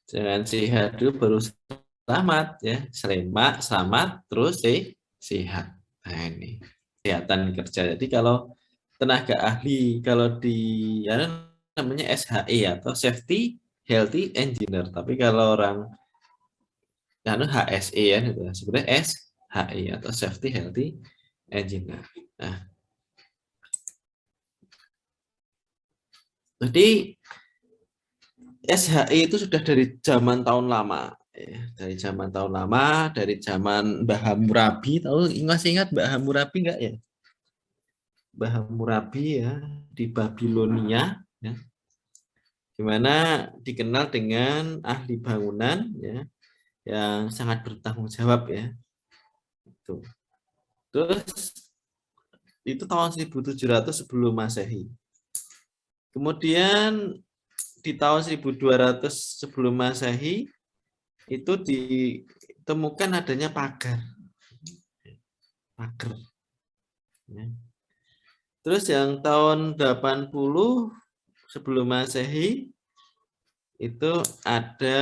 Jangan sehat dulu baru selamat ya. Selamat terus sehat. Nah ini kesehatan kerja. Jadi kalau tenaga ahli kalau di ya, namanya SHE atau Safety Healthy Engineer. Tapi kalau orang kan HSE ya gitu. Sebenarnya SHE atau Safety Healthy Engineer. Nah, jadi SHE itu sudah dari zaman tahun lama ya. Dari zaman tahun lama, dari zaman Mbah Hammurabi. Tahu masih ingat Mbah Hammurabi enggak ya? Mbah Hammurabi ya di Babilonia ya. Di mana dikenal dengan ahli bangunan ya yang sangat bertanggung jawab ya. Itu. Terus itu tahun 1700 sebelum Masehi. Kemudian di tahun 1200 sebelum Masehi itu ditemukan adanya pagar. Pagar. Ya. Terus yang tahun 80 sebelum Masehi itu ada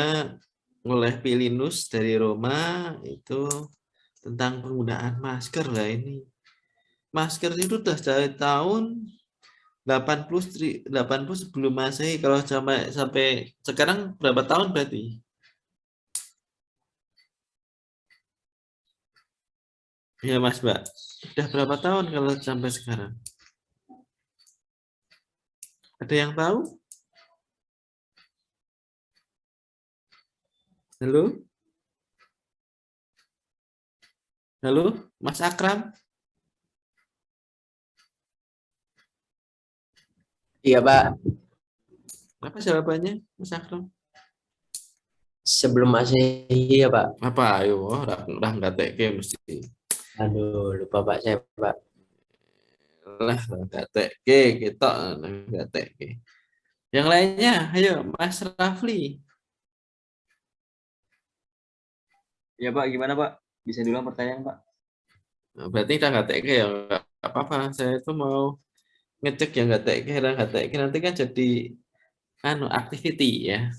oleh Pilinus dari Roma itu tentang penggunaan masker lah ini. Masker itu sudah dari tahun 80 sebelum Masehi. Kalau sampai sekarang berapa tahun berarti? Ya Mas Mbak, sudah berapa tahun kalau sampai sekarang? Ada yang tahu? Halo? Halo, Mas Akram? Iya Pak, Apa jawabannya, Mas Akram? sebelum Masehi ya Pak. Apa? Ayo, udah nggak teke mesti. Aduh, lupa Pak saya Pak. Lah, nggak teke, kita nggak teke. Yang lainnya, ayo Mas Rafli. Ya Pak, gimana Pak? Bisa diulang pertanyaan Pak? Nah, berarti udah nggak teke ya, nggak apa-apa. Saya itu mau ngecek yang nggak teke, nggak teke nanti kan jadi activity ya.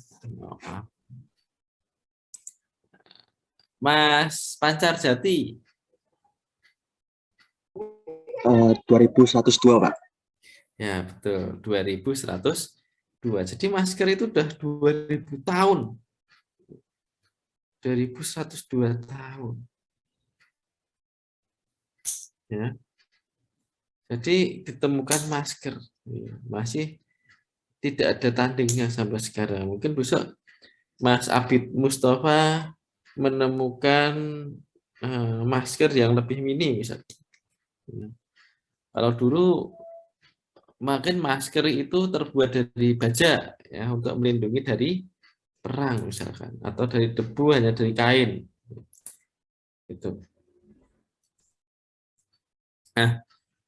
Mas Pancar Jati. 2102 Pak. Ya, betul. 2102. Jadi masker itu udah 2000 tahun. 2102 tahun. Ya. Jadi ditemukan masker. Masih tidak ada tandingnya sampai sekarang. Mungkin besok Mas Abid Mustafa menemukan masker yang lebih mini misalnya. Kalau dulu makin masker itu terbuat dari baja ya untuk melindungi dari perang misalkan atau dari debu hanya dari kain itu. Nah,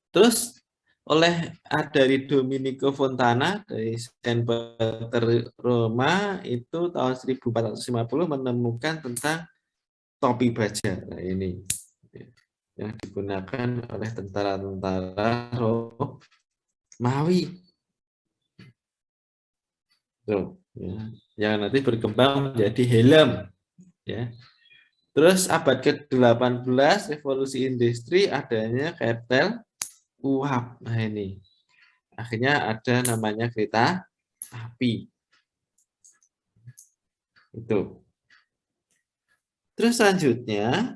terus oleh dari Domenico Fontana dari Saint Peter Roma itu tahun 1450 menemukan tentang topi baja. Nah, ini yang digunakan oleh tentara-tentara Romawi. Tuh, ya. Yang nanti berkembang menjadi helm. Ya. Terus abad ke-18 revolusi industri adanya kereta uap. Nah ini. Akhirnya ada namanya kereta api. Itu. Terus selanjutnya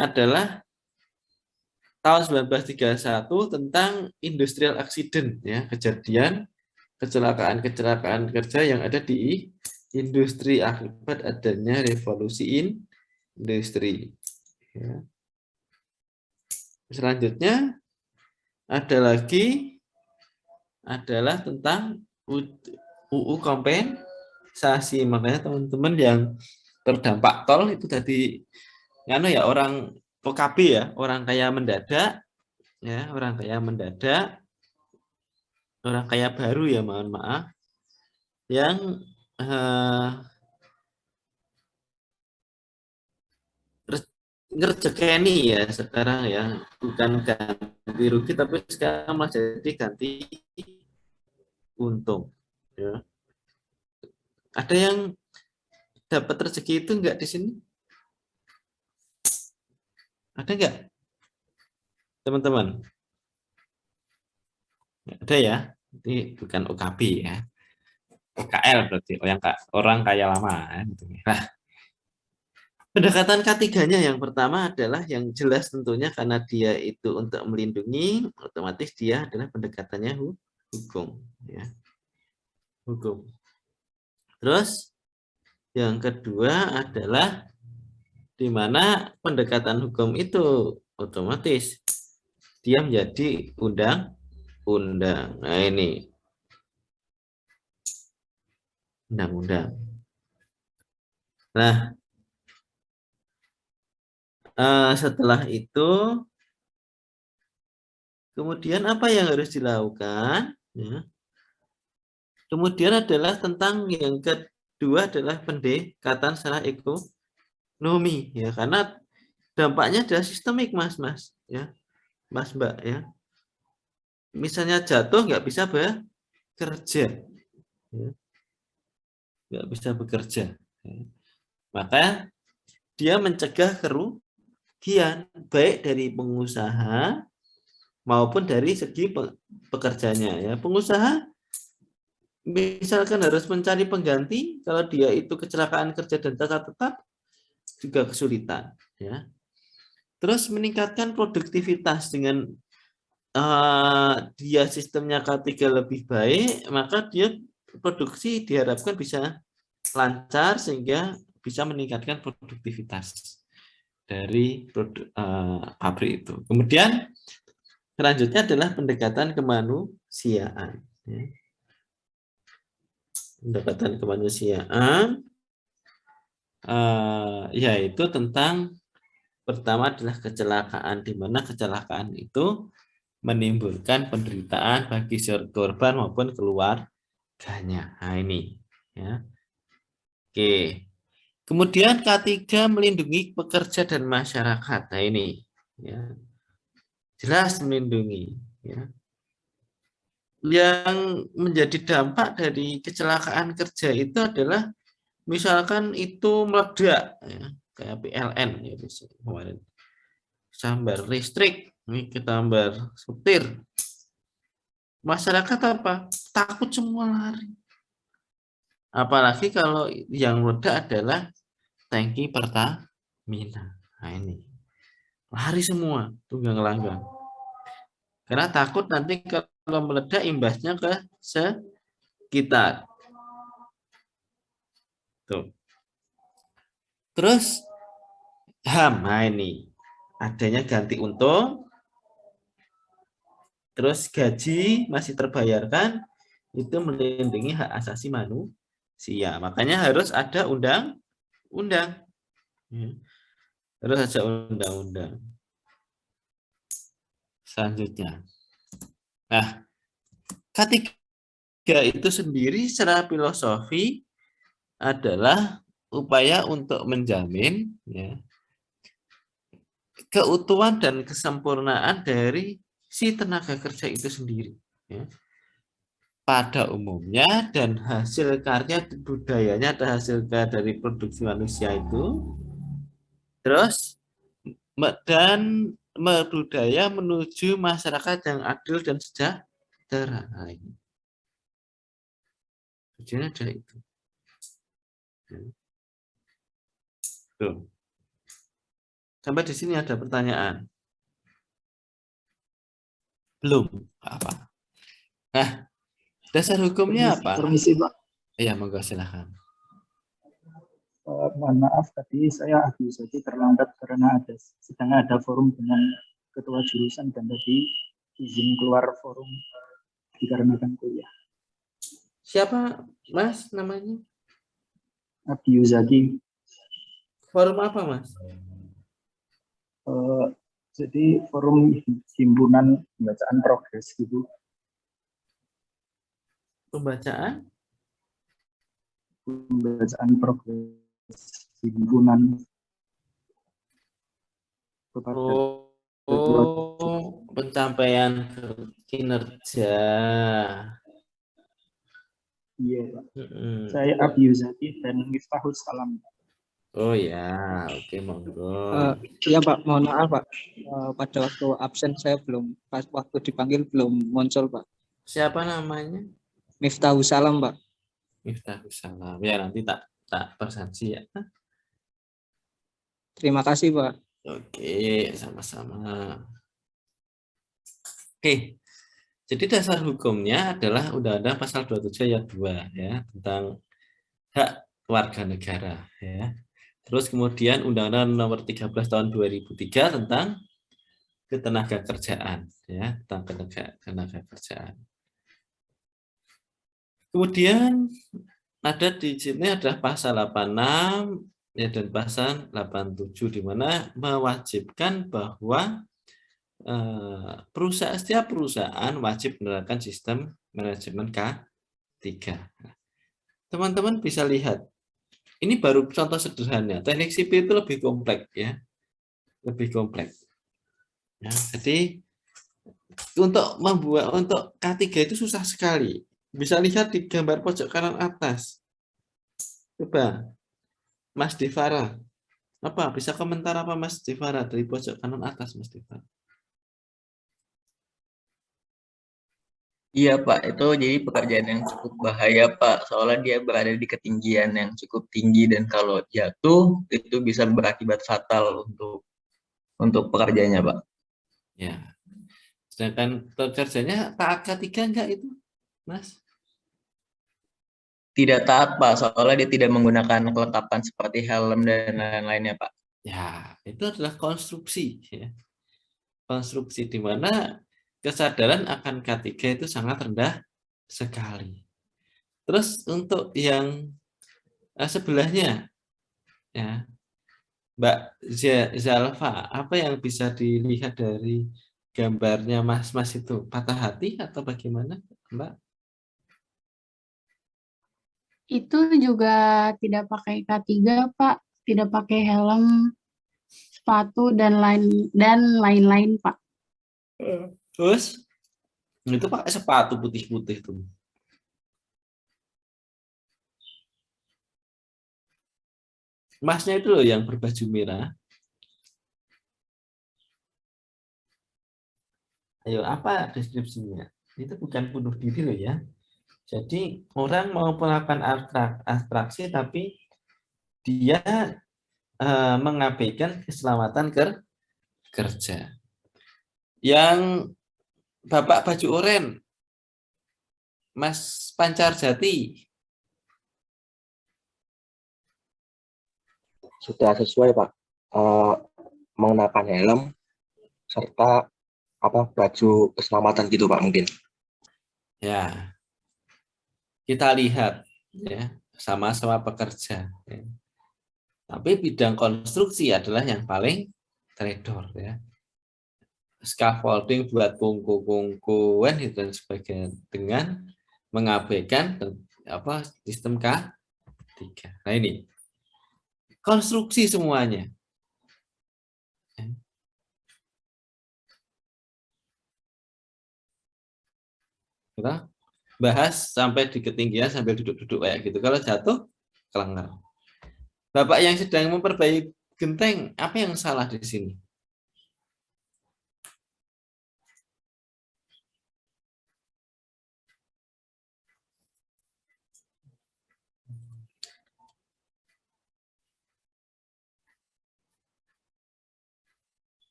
adalah tahun 1931 tentang industrial accident ya, kejadian kecelakaan kerja yang ada di industri akibat adanya revolusi industri. Ya. Selanjutnya adalah tentang UU kompensasi. Makanya teman-teman yang terdampak tol itu tadi ya orang OKB ya, orang kaya mendadak ya, orang kaya baru ya, mohon maaf, yang ngerjekeni ya sekarang ya, bukan ganti rugi tapi sekarang malah jadi ganti untung ya. Ada yang dapat rezeki itu enggak di sini? Ada enggak, teman-teman? Ada ya? Ini bukan OKB ya. OKL berarti orang kaya lama. Gitu. Nah, pendekatan ketiganya yang pertama adalah yang jelas tentunya karena dia itu untuk melindungi, otomatis dia adalah pendekatannya hukum. Ya. Hukum. Terus yang kedua adalah di mana pendekatan hukum itu otomatis dia menjadi undang-undang. Nah ini undang-undang. Nah, setelah itu kemudian apa yang harus dilakukan? Ya. Kemudian adalah tentang yang kedua adalah pendekatan secara ekonomi ya, karena dampaknya adalah sistemik mas ya, mas mbak ya. Misalnya jatuh nggak bisa bekerja, ya. Nggak bisa bekerja. Ya. Maka dia mencegah kerugian baik dari pengusaha maupun dari segi pekerjanya ya. Pengusaha misalkan harus mencari pengganti kalau dia itu kecelakaan kerja dan tetap juga kesulitan ya. Terus meningkatkan produktivitas dengan dia sistemnya K3 lebih baik, maka dia produksi diharapkan bisa lancar sehingga bisa meningkatkan produktivitas dari pabrik itu. Kemudian selanjutnya adalah pendekatan kemanusiaan. Ya. Pendekatan kemanusiaan yaitu tentang pertama adalah kecelakaan, di mana kecelakaan itu menimbulkan penderitaan bagi korban maupun keluarganya. Nah ini ya. Oke. Kemudian ketiga melindungi pekerja dan masyarakat. Nah ini ya. Jelas melindungi ya. Yang menjadi dampak dari kecelakaan kerja itu adalah misalkan itu meledak ya, kayak PLN ya kemarin. Sambar listrik, ini kita sambar supir. Masyarakat apa? Takut semua lari. Apalagi kalau yang meledak adalah tangki Pertamina. Nah ini lari semua tunggang langgang. Karena takut nanti kalau meledak imbasnya ke sekitar. Tuh. Terus HAM, nah ini adanya ganti untung, terus gaji masih terbayarkan, itu melindungi hak asasi manusia. Makanya harus ada undang-undang. Harus ada undang-undang. Selanjutnya. Nah, ketiga itu sendiri secara filosofi adalah upaya untuk menjamin ya, keutuhan dan kesempurnaan dari si tenaga kerja itu sendiri. Ya. Pada umumnya dan hasil karya budayanya atau hasil karya dari produksi manusia itu, terus dan budaya menuju masyarakat yang adil dan sejahtera. Nah, ini. Tujuannya adalah itu. Tuh. Sampai di sini ada pertanyaan? Belum? Apa? Nah, dasar hukumnya apa? Permisi, Pak. Iya, monggo silahkan. Mohon maaf tadi saya habis saja terlambat karena sedang ada forum dengan ketua jurusan dan tadi izin keluar forum dikarenakan kuliah. Siapa Mas namanya? Abdi Yuzaki. Forum apa Mas? Jadi forum himpunan pembacaan progres gitu. Pembacaan progres himpunan. Pencapaian kinerja. Iya, Pak. Mm-mm. Saya Abi Yuzaki dan Miftahus Salam. Oh ya, oke monggo. Iya Pak, mohon maaf Pak. Pada waktu absen saya belum, pas waktu dipanggil belum muncul Pak. Siapa namanya? Miftahus Salam Pak. Miftahus Salam. Ya nanti tak presentasi ya. Terima kasih Pak. Oke, sama-sama. Oke. Jadi dasar hukumnya adalah Undang-Undang Pasal 27 ayat 2 ya, tentang hak warga negara ya. Terus kemudian Undang-Undang Nomor 13 Tahun 2003 tentang ketenaga kerjaan ya, tentang ketenaga kerjaan. Kemudian ada di sini adalah pasal 86 ya, dan pasal 87 di mana mewajibkan bahwa setiap perusahaan wajib menerapkan sistem manajemen K3. Teman-teman bisa lihat, ini baru contoh sederhana. Teknik sipil itu lebih kompleks ya, lebih kompleks. Ya, jadi untuk K3 itu susah sekali. Bisa lihat di gambar pojok kanan atas. Coba, Mas Devara. Apa? Bisa komentar apa Mas Devara dari pojok kanan atas, Mas Devara? Iya Pak, itu jadi pekerjaan yang cukup bahaya Pak, soalnya dia berada di ketinggian yang cukup tinggi dan kalau jatuh itu bisa berakibat fatal untuk pekerjaannya Pak. Ya. Sedangkan pekerjanya taat K3 enggak itu, Mas? Tidak taat Pak, soalnya dia tidak menggunakan kelengkapan seperti helm dan lain-lainnya Pak. Ya, itu adalah konstruksi ya. Konstruksi di mana kesadaran akan K3 itu sangat rendah sekali. Terus untuk yang sebelahnya ya, Mbak Zalfa, apa yang bisa dilihat dari gambarnya Mas itu? Patah hati atau bagaimana, Mbak? Itu juga tidak pakai K3, Pak. Tidak pakai helm, sepatu, dan lain-lain, Pak. Terus itu pakai sepatu putih-putih tuh. Masnya itu loh yang berbaju merah. Ayo, apa deskripsinya? Itu bukan bunuh diri loh ya. Jadi orang mau melakukan abstraksi tapi dia mengabaikan keselamatan kerja. Yang Bapak baju oranye, Mas Pancarjati. Sudah sesuai Pak, mengenakan helm serta baju keselamatan gitu Pak mungkin. Ya, kita lihat ya, sama-sama pekerja. Ya. Tapi bidang konstruksi adalah yang paling teledor ya. Scaffolding buat kungku-kungkuan dan sebagainya dengan mengabaikan sistem K3. Nah ini konstruksi semuanya. Kita bahas sampai di ketinggian sambil duduk-duduk kayak gitu. Kalau jatuh, kelengar. Bapak yang sedang memperbaiki genteng, apa yang salah di sini?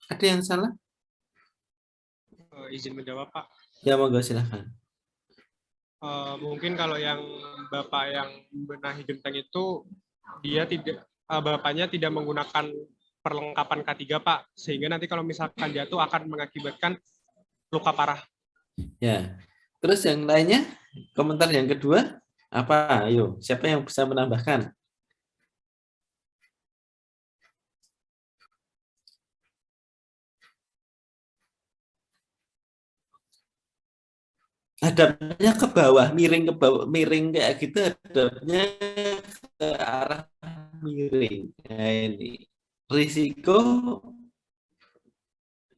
Ada yang salah? Izin menjawab Pak. Ya monggo silahkan. Mungkin kalau yang Bapak yang membenahi genteng itu bapaknya tidak menggunakan perlengkapan K3 Pak, sehingga nanti kalau misalkan jatuh akan mengakibatkan luka parah. Ya. Terus yang lainnya, komentar yang kedua apa? Ayo, siapa yang bisa menambahkan? Hadapnya ke bawah, miring ke bawah, miring kayak gitu, hadapnya ke arah miring. Nah, ini risiko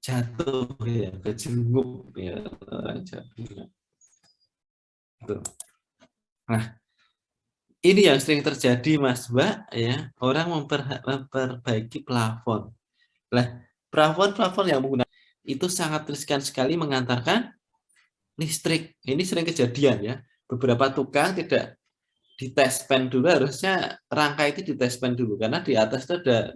jatuh ya, kejenguk ya, jatuh. Nah, ini yang sering terjadi Mas Mbak ya, orang memperbaiki plafon. Lah, plafon yang menggunakan itu sangat riskan sekali mengantarkan listrik. Ini sering kejadian ya. Beberapa tukang tidak dites pen dulu, harusnya rangka itu dites pen dulu karena di atas itu ada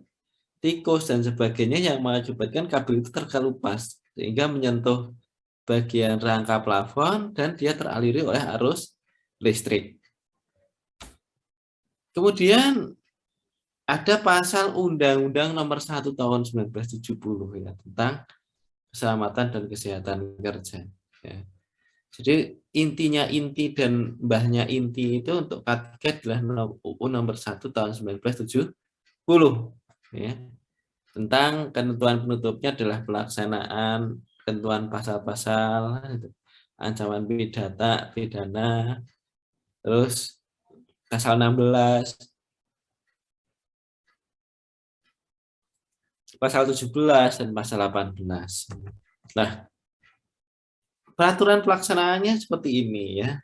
tikus dan sebagainya yang mengakibatkan kabel itu terkelupas sehingga menyentuh bagian rangka plafon dan dia teraliri oleh arus listrik. Kemudian ada pasal Undang-Undang Nomor 1 Tahun 1970 ya, tentang keselamatan dan kesehatan kerja. Ya. Jadi intinya inti dan mbahnya inti itu untuk K3 adalah UU Nomor 1 Tahun 1970 ya. Tentang ketentuan penutupnya adalah pelaksanaan ketentuan pasal-pasal ancaman pidana, terus pasal 16, pasal 17 dan pasal 18. Nah, peraturan pelaksanaannya seperti ini ya.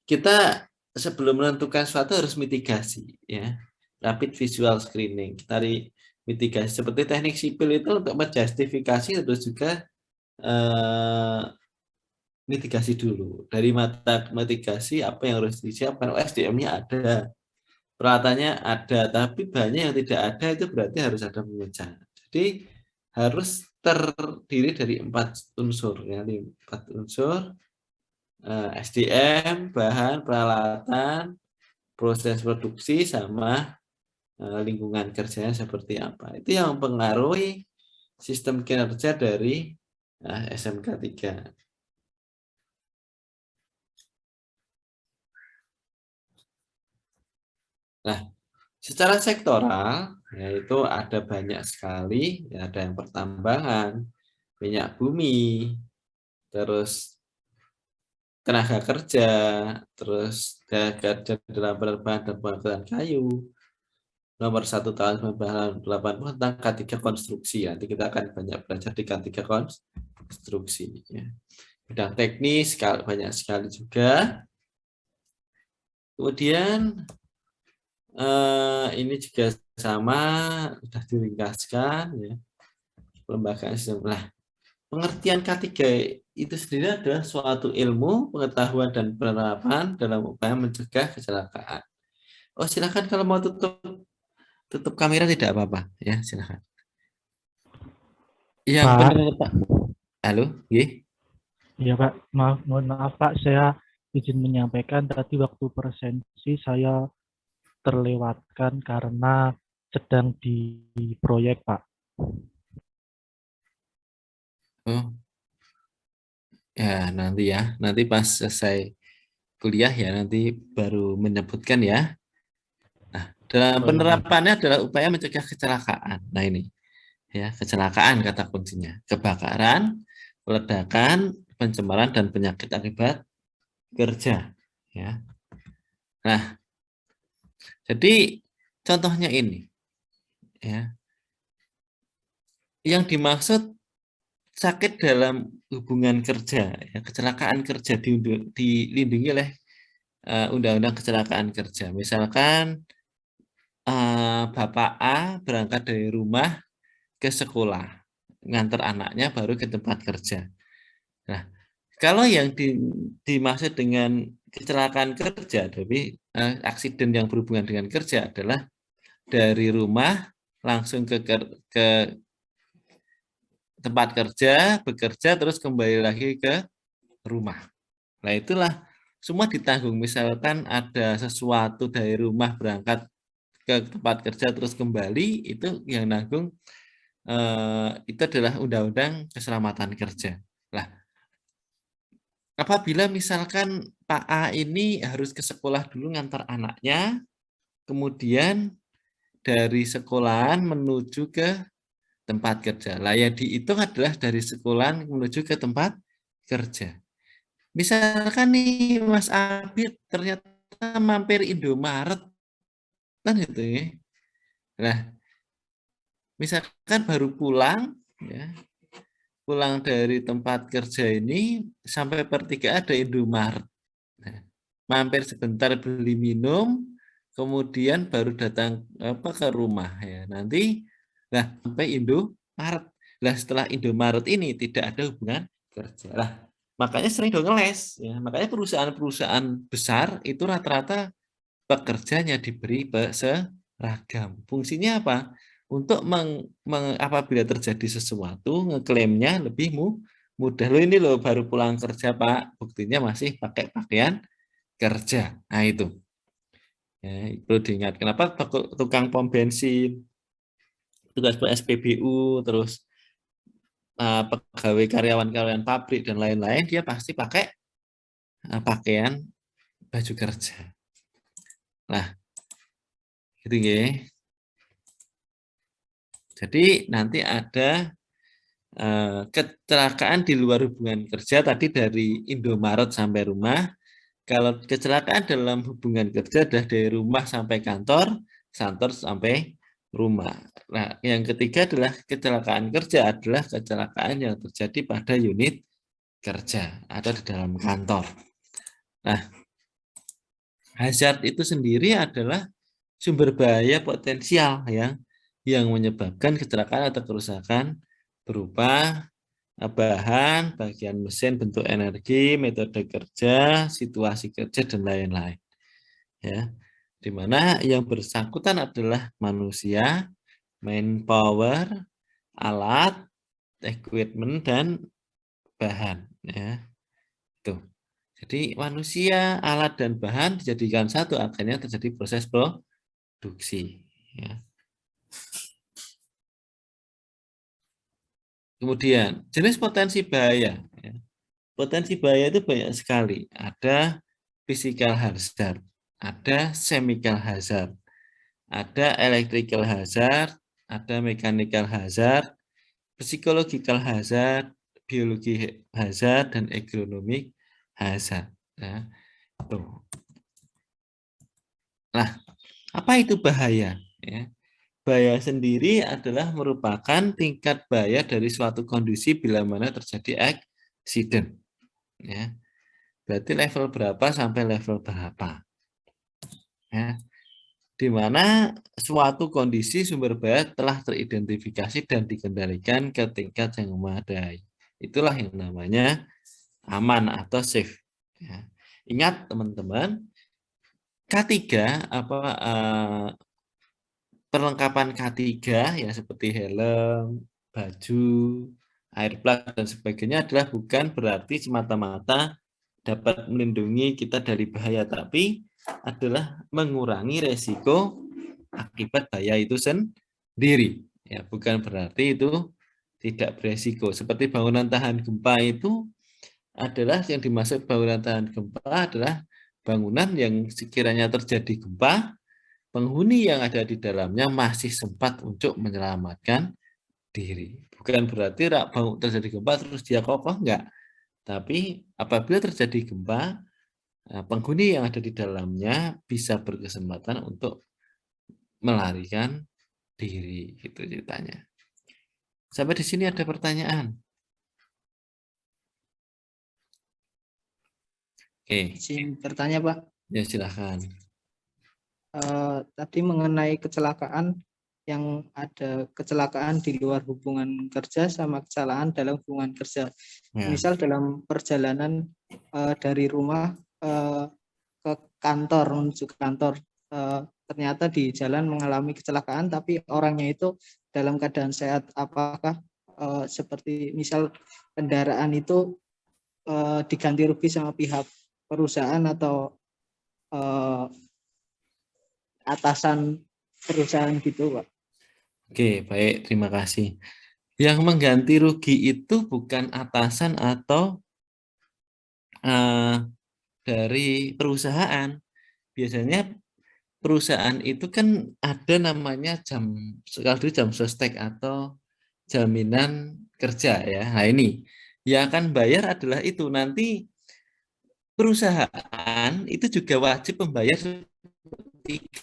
Kita sebelum menentukan sesuatu harus mitigasi ya. Rapid visual screening. Kita mitigasi seperti teknik sipil itu untuk menjustifikasi terus juga mitigasi dulu. Dari mata mitigasi apa yang harus disiapkan, SDM-nya ada, peralatannya ada, tapi banyak yang tidak ada itu berarti harus ada pemecahan. Jadi harus terdiri dari 4 unsur ya, 4 unsur, SDM, bahan, peralatan, proses produksi sama lingkungan kerjanya seperti apa. Itu yang mempengaruhi sistem kinerja dari SMK 3. Nah, secara sektoral yaitu ada banyak sekali, ya, ada yang pertambangan, minyak bumi, terus tenaga kerja, terus tenaga kerja dalam penerbangan dan pengangkutan kayu. Nomor 1 tahun 1980 tentang K3 konstruksi. Nanti kita akan banyak belajar di K3 konstruksi. Ya. Bidang teknis banyak sekali juga. Kemudian ini juga sama, sudah diringkaskan ya. Pelembagaan sistem. Nah, pengertian K3 itu sendiri adalah suatu ilmu, pengetahuan dan penerapan dalam upaya mencegah kecelakaan. Oh, silakan kalau mau tutup kamera tidak apa-apa ya, silakan. Yang Pak. benar Pak. Halo, nggih. Iya Pak, mohon maaf Pak, saya izin menyampaikan tadi waktu presensi saya terlewatkan karena sedang di proyek Pak. Oh. Ya, nanti pas selesai kuliah ya, nanti baru menyebutkan ya. Nah, dalam penerapannya adalah upaya mencegah kecelakaan. Nah ini, ya kecelakaan kata kuncinya. Kebakaran, ledakan, pencemaran dan penyakit akibat kerja. Ya. Nah, jadi contohnya ini, ya. Yang dimaksud sakit dalam hubungan kerja, ya, kecelakaan kerja dilindungi oleh Undang-Undang Kecelakaan Kerja. Misalkan Bapak A berangkat dari rumah ke sekolah, ngantar anaknya baru ke tempat kerja. Nah, kalau yang dimaksud dengan kecelakaan kerja, tapi aksiden yang berhubungan dengan kerja adalah dari rumah langsung ke tempat kerja, bekerja, terus kembali lagi ke rumah. Nah, itulah semua ditanggung. Misalkan ada sesuatu dari rumah berangkat ke tempat kerja terus kembali, itu yang nanggung itu adalah Undang-Undang Keselamatan Kerja. Nah, apabila misalkan Pak A ini harus ke sekolah dulu ngantar anaknya, kemudian dari sekolahan menuju ke tempat kerja. Lah yang dihitung adalah dari sekolahan menuju ke tempat kerja. Misalkan nih Mas Abid ternyata mampir Indomaret, kan gitu ya. Nah, misalkan baru pulang, ya, pulang dari tempat kerja ini sampai pertigaan ada Indomaret. Nah, mampir sebentar beli minum, kemudian baru datang ke rumah ya. Nanti sampai Indomaret. Lah setelah Indomaret ini tidak ada hubungan kerja. Lah makanya sering dong ngeles ya. Makanya perusahaan-perusahaan besar itu rata-rata pekerjanya diberi seragam. Fungsinya apa? Untuk apabila terjadi sesuatu, ngeklaimnya lebih mudah. Lo ini lo baru pulang kerja Pak, buktinya masih pakai pakaian kerja. Nah itu. Ya, perlu diingat. Kenapa tukang pom bensin, tugas SPBU, terus pegawai karyawan-karyawan pabrik dan lain-lain, dia pasti pakai pakaian baju kerja. Nah, gitu ya. Jadi nanti ada kecelakaan di luar hubungan kerja tadi dari Indomaret sampai rumah. Kalau kecelakaan dalam hubungan kerja adalah dari rumah sampai kantor sampai rumah. Nah, yang ketiga adalah kecelakaan kerja adalah kecelakaan yang terjadi pada unit kerja atau di dalam kantor. Nah, hazard itu sendiri adalah sumber bahaya potensial yang menyebabkan kecelakaan atau kerusakan berupa bahan, bagian mesin, bentuk energi, metode kerja, situasi kerja, dan lain-lain. Ya, di mana yang bersangkutan adalah manusia, manpower, alat, equipment, dan bahan. Ya, itu. Jadi manusia, alat, dan bahan dijadikan satu, akhirnya terjadi proses produksi. Ya. Kemudian jenis potensi bahaya. Ya. Potensi bahaya itu banyak sekali. Ada physical hazard, ada chemical hazard, ada electrical hazard, ada mechanical hazard, psychological hazard, biologi hazard, dan agronomic hazard. Ya. Tuh. Nah, apa itu bahaya? Ya. Bahaya sendiri adalah merupakan tingkat bahaya dari suatu kondisi bila mana terjadi accident. Ya. Berarti level berapa sampai level berapa. Ya. Di mana suatu kondisi sumber bahaya telah teridentifikasi dan dikendalikan ke tingkat yang memadai. Itulah yang namanya aman atau safe. Ya. Ingat teman-teman, K3 perlengkapan K3 ya seperti helm, baju, air plug dan sebagainya adalah bukan berarti semata-mata dapat melindungi kita dari bahaya, tapi adalah mengurangi resiko akibat bahaya itu sendiri. Ya, bukan berarti itu tidak beresiko. Seperti bangunan tahan gempa itu adalah yang dimaksud bangunan tahan gempa adalah bangunan yang sekiranya terjadi gempa, penghuni yang ada di dalamnya masih sempat untuk menyelamatkan diri. Bukan berarti terjadi gempa terus dia kokoh, enggak. Tapi apabila terjadi gempa, penghuni yang ada di dalamnya bisa berkesempatan untuk melarikan diri. Gitu ceritanya. Sampai di sini ada pertanyaan. Oke. Izin bertanya, Pak. Ya, silahkan. Tadi mengenai kecelakaan yang ada kecelakaan di luar hubungan kerja sama kecelakaan dalam hubungan kerja. Ya. Misal dalam perjalanan dari rumah ke kantor menuju kantor, ternyata di jalan mengalami kecelakaan tapi orangnya itu dalam keadaan sehat. Apakah seperti misal kendaraan itu diganti rugi sama pihak perusahaan atau atasan perusahaan gitu, Pak? Oke, baik, terima kasih. Yang mengganti rugi itu bukan atasan atau dari perusahaan. Biasanya perusahaan itu kan ada namanya jam sostek atau jaminan kerja ya. Nah ini yang akan bayar adalah itu. Nanti perusahaan itu juga wajib membayar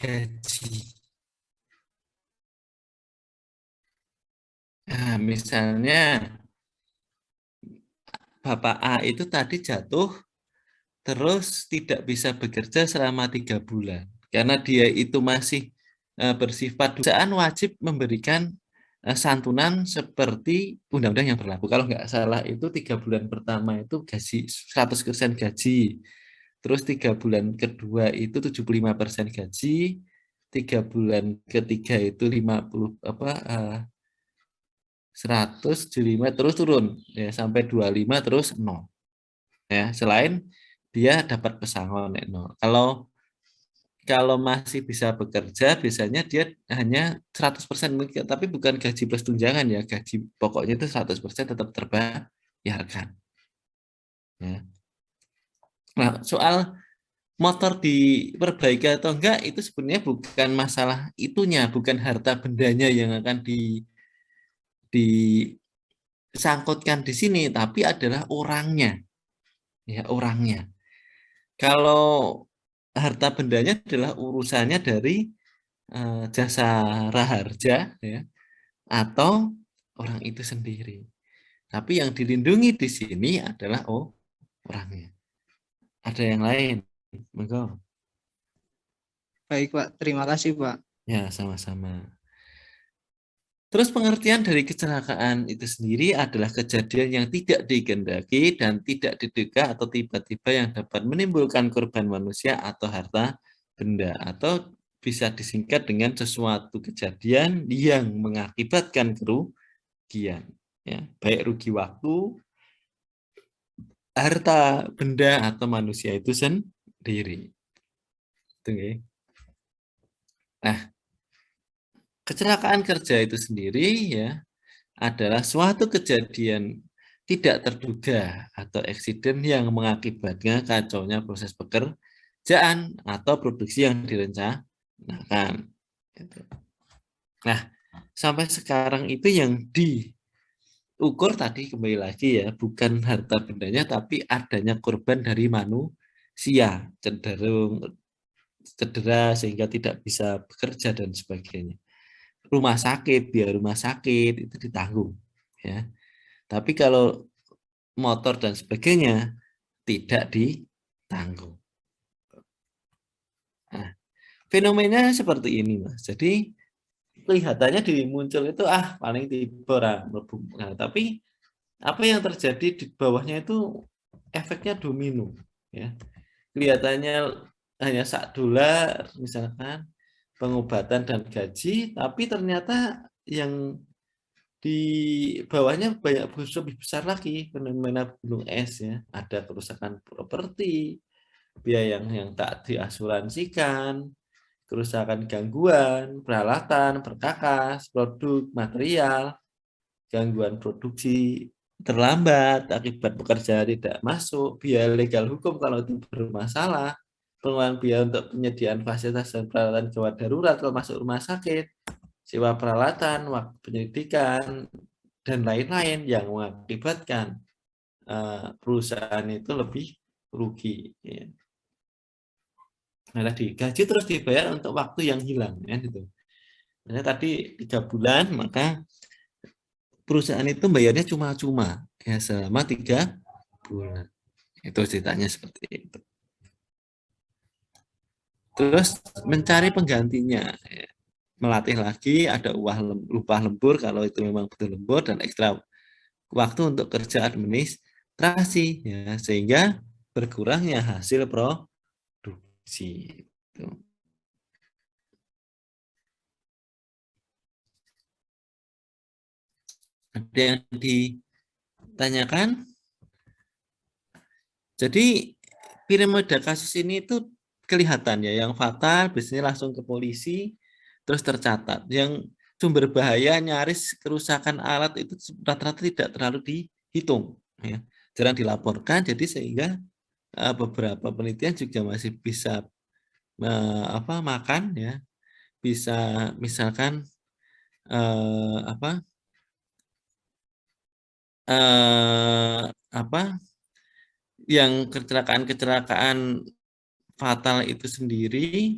gaji. Nah, misalnya Bapak A itu tadi jatuh terus tidak bisa bekerja selama 3 bulan. Karena dia itu masih bersifat perusahaan wajib memberikan santunan seperti undang-undang yang berlaku. Kalau nggak salah itu 3 bulan pertama itu gaji 100% gaji. Terus 3 bulan kedua itu 75% gaji, 3 bulan ketiga itu 50 175 terus turun ya sampai 25 terus 0. Ya, selain dia dapat pesangon ya, 0. Kalau masih bisa bekerja biasanya dia hanya 100% tapi bukan gaji plus tunjangan ya, gaji pokoknya itu 100% tetap terbayarkan. Ya. Nah, soal motor diperbaiki atau enggak itu sebenarnya bukan masalah itunya, bukan harta bendanya yang akan disangkutkan di sini, tapi adalah orangnya. Ya, orangnya. Kalau harta bendanya adalah urusannya dari jasa raharja ya atau orang itu sendiri. Tapi yang dilindungi di sini adalah orangnya. Ada yang lain? Monggo. Baik, Pak. Terima kasih, Pak. Ya, sama-sama. Terus pengertian dari kecelakaan itu sendiri adalah kejadian yang tidak dikehendaki dan tidak diduga atau tiba-tiba yang dapat menimbulkan korban manusia atau harta benda, atau bisa disingkat dengan sesuatu kejadian yang mengakibatkan kerugian, ya, baik rugi waktu, harta benda atau manusia itu sendiri. Oke. Nah, kecelakaan kerja itu sendiri ya adalah suatu kejadian tidak terduga atau eksiden yang mengakibatkan kacaunya proses pekerjaan atau produksi yang direncanakan. Nah, sampai sekarang itu yang diukur tadi kembali lagi ya, bukan harta bendanya tapi adanya korban dari manusia, cenderung cedera sehingga tidak bisa bekerja dan sebagainya. Rumah sakit, biaya rumah sakit itu ditanggung ya. Tapi kalau motor dan sebagainya tidak ditanggung. Nah, fenomena seperti ini, Mas. Jadi kelihatannya di muncul itu paling tiba nah, tapi apa yang terjadi di bawahnya itu efeknya domino ya. Kelihatannya hanya $1 misalkan pengobatan dan gaji, tapi ternyata yang di bawahnya banyak lebih besar lagi fenomena gunung es ya. Ada kerusakan properti, biaya yang tak diasuransikan, kerusakan gangguan, peralatan, perkakas, produk, material, gangguan produksi terlambat akibat pekerja tidak masuk, biaya legal hukum kalau itu bermasalah, pengeluaran biaya untuk penyediaan fasilitas dan peralatan gawat darurat kalau masuk rumah sakit, sewa peralatan, waktu penyelidikan, dan lain-lain yang mengakibatkan perusahaan itu lebih rugi. Ya. Nah, tadi gaji terus dibayar untuk waktu yang hilang, ya gitu. Nah, tadi 3 bulan, maka perusahaan itu bayarnya cuma-cuma ya selama 3 bulan. Itu ceritanya seperti itu. Terus mencari penggantinya, ya. Melatih lagi, ada upah lembur kalau itu memang betul lembur, dan ekstra waktu untuk kerja administrasi ya, sehingga berkurangnya hasil produksi. Ada yang ditanyakan? Jadi piramida kasus ini itu kelihatan ya, yang fatal biasanya langsung ke polisi terus tercatat. Yang sumber bahaya nyaris kerusakan alat itu rata-rata tidak terlalu dihitung ya. Jarang dilaporkan, jadi sehingga beberapa penelitian juga masih bisa makan ya. Bisa misalkan yang kecelakaan fatal itu sendiri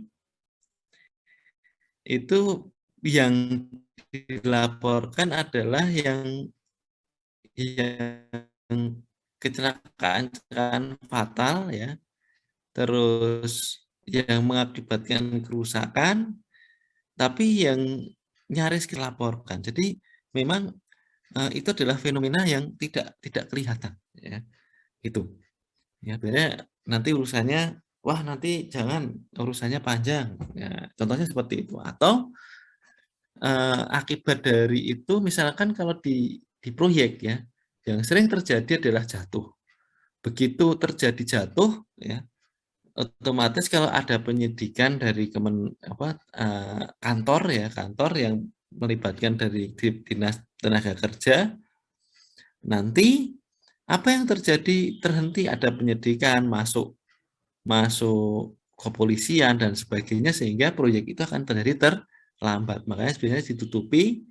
itu yang dilaporkan adalah yang kecelakaan fatal ya terus yang mengakibatkan kerusakan, tapi yang nyaris dilaporkan. Jadi memang itu adalah fenomena yang tidak kelihatan, ya. Itu. Ya, biasanya nanti urusannya, wah nanti jangan urusannya panjang. Ya, contohnya seperti itu. Atau akibat dari itu, misalkan kalau di proyek ya, yang sering terjadi adalah jatuh. Begitu terjadi jatuh, ya, otomatis kalau ada penyidikan dari kantor ya, kantor yang melibatkan dari dinas tenaga kerja, nanti apa yang terjadi terhenti, ada penyidikan, masuk kepolisian dan sebagainya, sehingga proyek itu akan terjadi terlambat. Makanya sebenarnya ditutupi,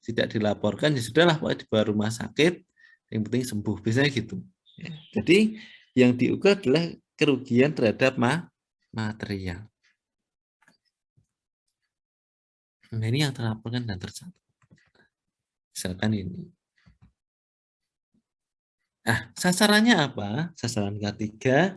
tidak dilaporkan, ya sudahlah, pokoknya dibawa rumah sakit, yang penting sembuh, biasanya gitu. Ya. Jadi yang diukur adalah kerugian terhadap material. Nah, ini yang terlaporkan dan tercatat. Misalkan ini. Nah, sasarannya apa? Sasaran ketiga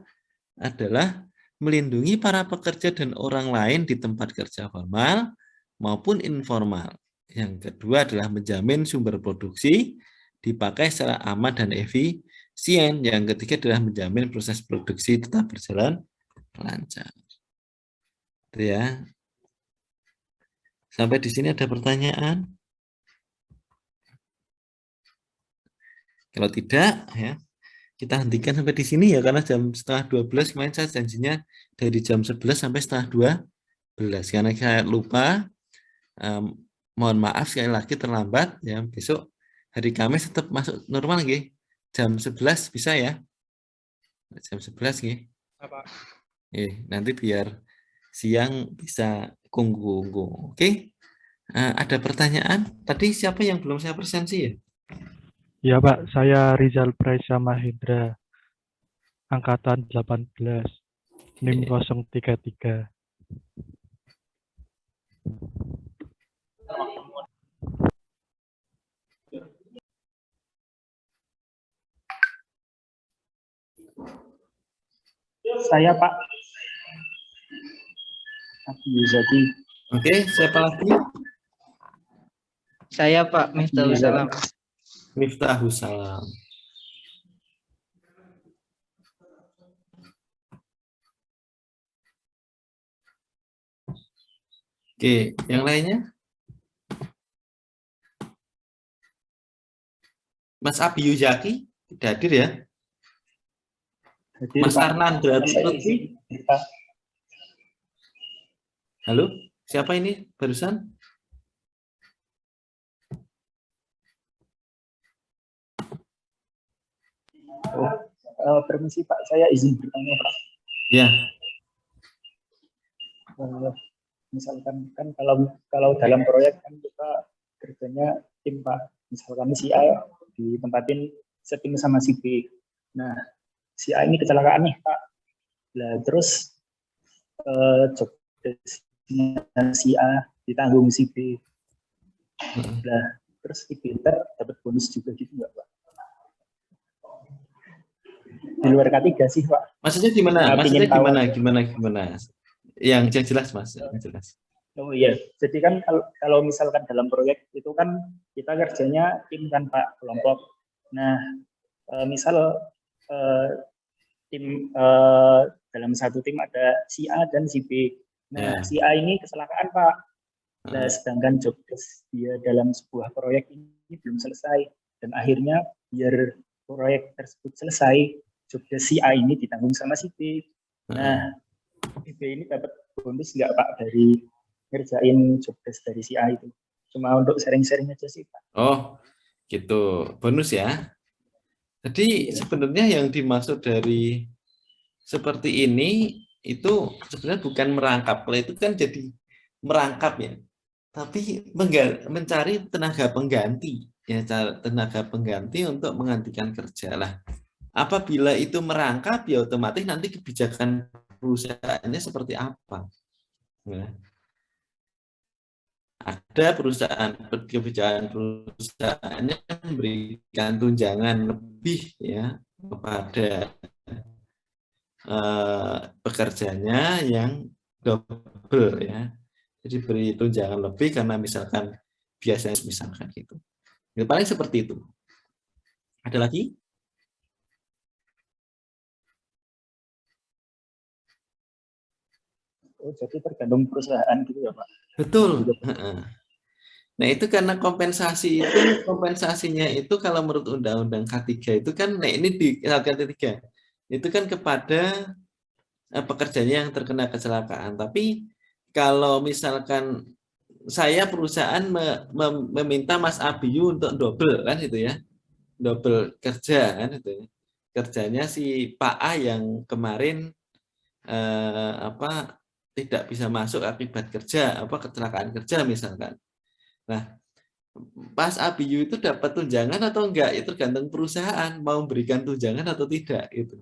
adalah melindungi para pekerja dan orang lain di tempat kerja formal maupun informal. Yang kedua adalah menjamin sumber produksi dipakai secara aman dan efisien. Yang ketiga adalah menjamin proses produksi tetap berjalan lancar. Itu ya. Sampai di sini ada pertanyaan? Kalau tidak, ya kita hentikan sampai di sini ya, karena jam 11:30 kemarin saya janjinya dari jam 11 sampai 11:30. Karena saya lupa, mohon maaf sekali lagi terlambat ya. Besok hari Kamis tetap masuk normal nggih. Jam 11 bisa ya? Jam 11 nggih. Apa? Nanti biar siang bisa kunggu-kunggu. Oke. Ada pertanyaan? Tadi siapa yang belum saya presensi ya? Ya Pak, saya Rizal Praisa Mahendra, angkatan 18, NIM 033. Saya Pak Abi Yuzaki. Oke, siapa lagi? Saya Pak Miftahul Salam. Miftahus Salam. Oke, yang lainnya? Mas Abi Yuzaki tidak hadir ya? Hadir, Mas Pak. Arnan Lutfi. Halo, siapa ini barusan? Permisi Pak, saya izin bertanya Pak. Ya. Misalkan kan kalau dalam proyek kan kita kerjanya tim Pak. Misalkan si A ditempatin setim sama si B. Nah, si A ini kecelakaan nih Pak. Nah, terus job si A ditanggung si B. Nah, terus si B dapat bonus juga gitu nggak Pak? Di luar K3 sih Pak. Maksudnya gimana? Nah, Maksudnya gimana? gimana? Yang jelas Mas, yang jelas. Oh iya, jadi kan kalau misalkan dalam proyek itu kan kita kerjanya tim kan Pak, kelompok. Nah, misal tim dalam satu tim ada si A dan si B. Nah, si A ini kecelakaan Pak. Nah, sedangkan job desk dia dalam sebuah proyek ini belum selesai, dan akhirnya biar proyek tersebut selesai, job desk si A ini ditanggung sama si B. Nah, si B ini dapat bonus nggak Pak dari ngerjain job desk dari si A itu? Cuma untuk sharing-sharing aja sih Pak. Oh, gitu. Bonus ya. Jadi sebenarnya yang dimaksud dari seperti ini itu sebenarnya bukan merangkap. Kalau itu kan jadi merangkap ya. Tapi mencari tenaga pengganti, ya, tenaga pengganti untuk menggantikan kerja lah. Apabila itu merangkap, ya otomatis nanti kebijakan perusahaannya seperti apa. Ya. Ada kebijakan perusahaannya memberikan tunjangan lebih ya kepada pekerjanya yang double ya. Jadi beri tunjangan lebih karena misalkan biasanya misalkan gitu. Ya, paling seperti itu. Ada lagi? Oh, jadi tergantung perusahaan gitu ya Pak. Betul. Nah itu karena kompensasinya itu kalau menurut Undang-Undang K3 itu kan, nah ini di K3 itu kan kepada pekerjanya yang terkena kecelakaan. Tapi kalau misalkan saya perusahaan meminta Mas Abiyu untuk double kan itu ya, double kerja kan itu ya. Kerjanya si Pak A yang kemarin tidak bisa masuk akibat kecelakaan kerja misalkan. Nah, Mas Abiyu itu dapat tunjangan atau enggak? Itu tergantung perusahaan mau memberikan tunjangan atau tidak itu.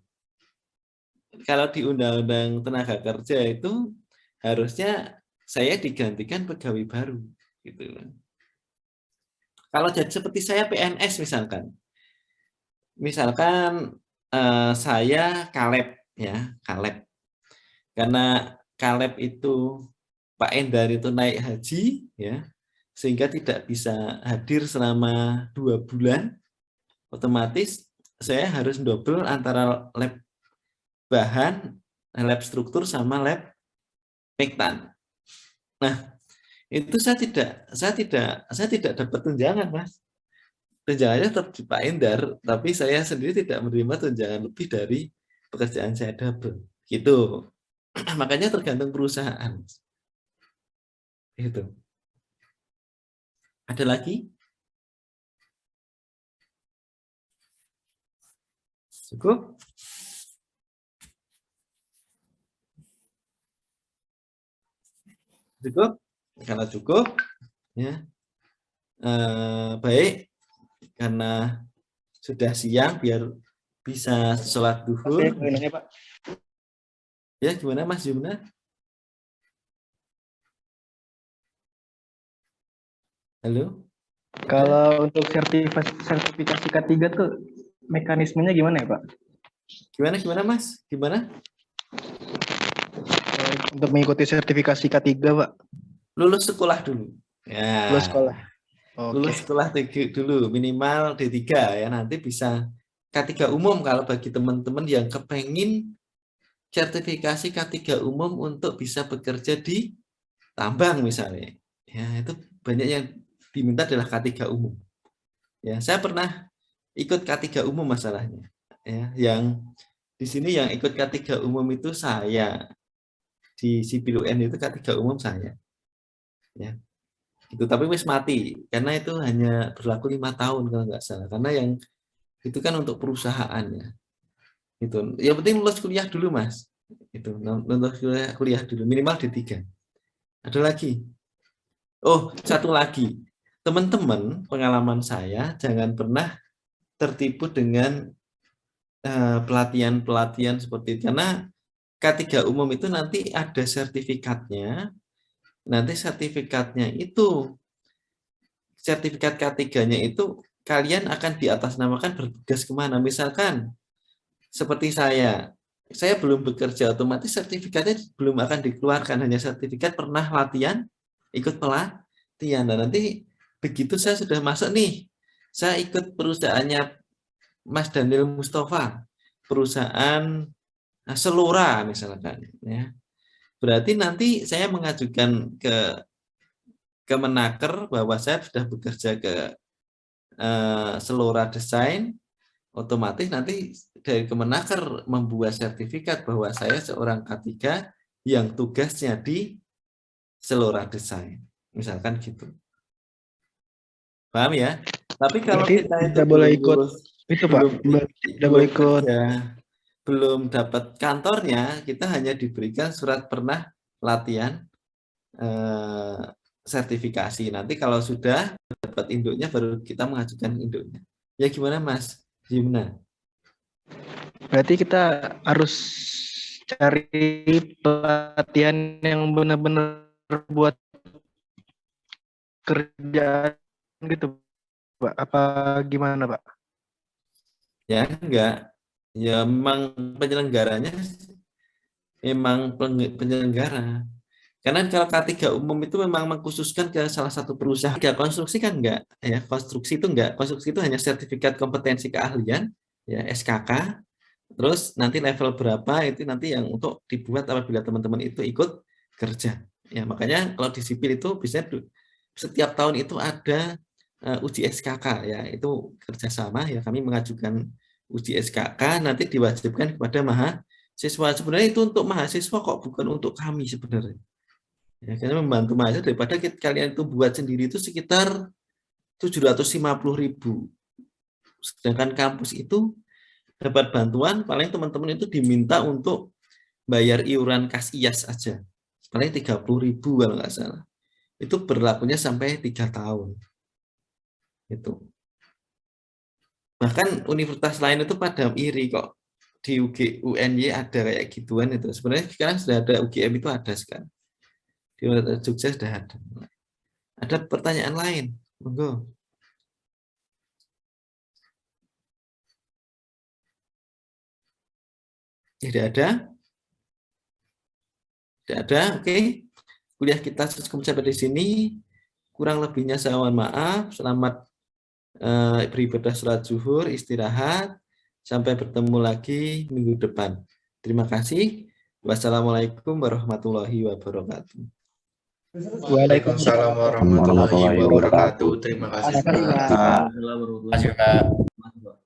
Kalau di Undang-Undang Tenaga Kerja itu harusnya saya digantikan pegawai baru gitu. Kalau jadi seperti saya PNS misalkan saya Kaleb ya, Kaleb. Karena Kaleb itu Pak Endar itu naik haji ya, sehingga tidak bisa hadir selama 2 bulan, otomatis saya harus double antara lab bahan, lab struktur sama lab pektan. Nah, itu saya tidak dapat tunjangan, Mas. Tunjangannya tetap di Pak Endar, tapi saya sendiri tidak menerima tunjangan lebih dari pekerjaan saya double. Gitu. Makanya tergantung perusahaan. Itu. Ada lagi? Cukup? Cukup? Karena cukup, ya. Baik, karena sudah siang biar bisa sholat duhur. Pak. Ya, gimana Mas Yumna? Halo? Kalau untuk sertifikasi K3 tuh mekanismenya gimana ya Pak? Gimana Mas? Gimana? Untuk mengikuti sertifikasi K3 Pak? Lulus sekolah dulu. Ya. Lulus sekolah. Lulus sekolah dulu, minimal D3 ya, nanti bisa K3 umum kalau bagi teman-teman yang kepengin sertifikasi K3 umum untuk bisa bekerja di tambang misalnya. Ya, itu banyak yang diminta adalah K3 umum. Ya, saya pernah ikut K3 umum masalahnya. Ya, yang di sini yang ikut K3 umum itu saya. Di Sipil UN itu K3 umum saya. Ya. Itu tapi wis mati karena itu hanya berlaku 5 tahun kalau nggak salah. Karena yang itu kan untuk perusahaan ya. Itu. Yang penting lulus kuliah dulu, Mas. Itu, lulus kuliah dulu minimal D3. Ada lagi? Oh, satu lagi. Teman-teman, pengalaman saya jangan pernah tertipu dengan pelatihan-pelatihan seperti itu. Karena K3 umum itu nanti ada sertifikatnya. Nanti sertifikatnya itu, sertifikat K3-nya itu kalian akan diatasnamakan bertugas kemana. Misalkan seperti saya belum bekerja, otomatis sertifikatnya belum akan dikeluarkan. Hanya sertifikat pernah latihan, ikut pelatihan. Dan nanti begitu saya sudah masuk nih, saya ikut perusahaannya Mas Daniel Mustafa, perusahaan Selora misalkan. Ya. Berarti nanti saya mengajukan ke Kemenaker bahwa saya sudah bekerja ke Selora Desain, otomatis nanti dari Kemenaker membuat sertifikat bahwa saya seorang K3 yang tugasnya di Selora Desain, misalkan gitu. Paham ya? Tapi kalau berarti kita itu tidak boleh ikut itu Pak, tidak boleh ikut belum dapat kantornya, kita hanya diberikan surat pernah latihan sertifikasi. Nanti kalau sudah dapat induknya baru kita mengajukan induknya. Ya gimana Mas Yumna? Berarti kita harus cari pelatihan yang benar-benar buat kerjaan gitu Pak. Apa gimana Pak? Ya enggak. Ya memang penyelenggaranya memang penyelenggara. Karena kalau K3 umum itu memang mengkhususkan ke salah satu perusahaan. Konstruksi kan enggak, ya. Konstruksi itu enggak. Konstruksi itu hanya sertifikat kompetensi keahlian, ya, SKK. Terus nanti level berapa itu nanti yang untuk dibuat apabila teman-teman itu ikut kerja. Ya, makanya kalau di sipil itu biasanya setiap tahun itu ada uji SKK, ya, itu kerjasama, ya, kami mengajukan uji SKK nanti diwajibkan kepada mahasiswa. Sebenarnya itu untuk mahasiswa kok, bukan untuk kami sebenarnya. Ya, karena membantu mahasiswa daripada kalian itu buat sendiri itu sekitar 750.000. Sedangkan kampus itu dapat bantuan paling teman-teman itu diminta untuk bayar iuran kas IAS aja. Paling 30.000 kalau nggak salah. Itu berlakunya sampai 3 tahun. Itu. Bahkan universitas lain itu pada iri kok. Di UNY ada kayak gituan itu. Sebenarnya sekarang sudah ada UGM itu ada sekarang. Di Jogja sudah ada. Ada pertanyaan lain? Monggo. Tidak ada? Tidak ada? Oke. Kuliah kita cukup sampai di sini. Kurang lebihnya saya mohon maaf. Selamat beribadah sholat zuhur, istirahat. Sampai bertemu lagi minggu depan. Terima kasih. Wassalamualaikum warahmatullahi wabarakatuh. Waalaikumsalam warahmatullahi wabarakatuh. Terima kasih. Terima kasih, Pak.